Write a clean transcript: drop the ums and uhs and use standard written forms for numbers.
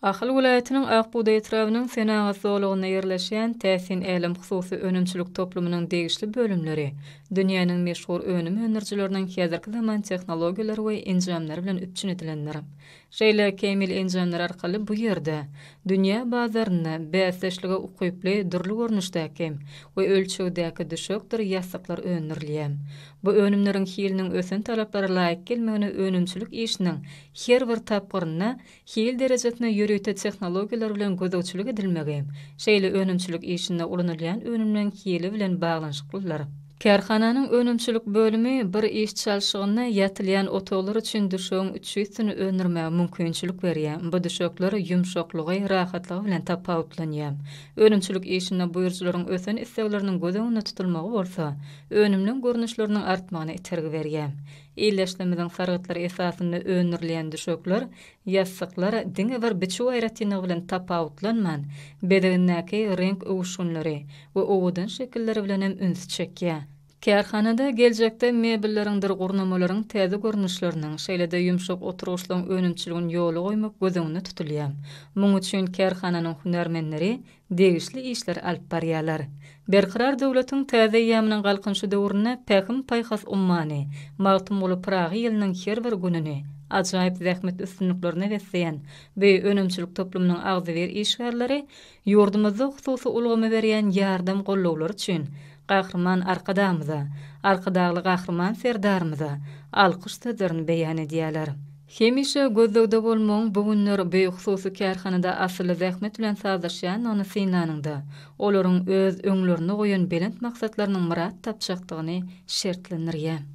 Ahıl vilayetinin Akbuday etrafının Senagat zolugyna yerleşen Täsin Elim hususy önümçülük toplumynyň degişli bölümleri, dünýäniň meşhur önüm hünärçiläriniň häzirki zaman tehnologiýalary we enjamlary bilen üpçün edilenler. Şeýle kemil enjamlar arkaly bu ýerde dünýä bazaryna bäsleşlige ukyply dürli görnüşdäki we ölçegdäki düşükdir ýasaklar öňürilýär. Bu önümleriň hiliniň ösen talaplary laýyk gelmegine önümçülük işiniň her bir tapgyryna hil derejetine ýörüýte tehnologiýalar bilen gözegçilik edilmegi, şeýle önümçülük işinde ulanylýan önümleň hili bilen baglanşyklylar. Kärhananyň önümçülük bölümi bir iş çalşygyna ýatylýan otoglar üçin düşüň 300-ni öňürmäge mümkinçilik berýär. Bu düşükler ýumşaklygy, rahatlygy bilen tapawutlanýar. Önümçülük işinde buýrjylaryň ösen islegleriniň gözegine tutulmagy bolsa, önümleň görnüşleriniň artmagyna itergi berýär. İlleşlemeden sargıtları esasında öňürilýän düşükler, ýassaklar diňe bir biçi gaýratyny bilen tapawutlanman, bedendäki renk owuşgunlary we owudan şekilleri bilen hem üns çekýär. Kärhanada geljekde mebelleriň gurnamalaryň täze görnüşleriniň, şeýle-de ýumşak oturuşlaryň önümçiligini ýoly goýmak gözegine tutulýar. Muň üçin kärhananyň hünärmenleri degişli işler alyp barýarlar. Berqarar döwletiň täze ýamynyň galkynşy döwrüne päkim paýhas ummany, magtym bolup Pragy ýylynyň her bir gününi ajaýyp zähmet üstünliklerine wesleýän we önümçilik toplumynyň agzyber işgärleri ýurdumyzda hususy ulgamy berýän ýardam gollawlary üçin Gahrman arkadamyza, arkadagly gahrman serdarmyza alkyş sözlerini beýan edýärler. Hemişe gözlegde bolmaň bu günler beýik hususy kärhanada asly zähmet bilen sazlaşýan nanysynanyňda olaryň öz öňlerine goýan belent maksatlarynyň murat tapşakdygyny şertlendirýär.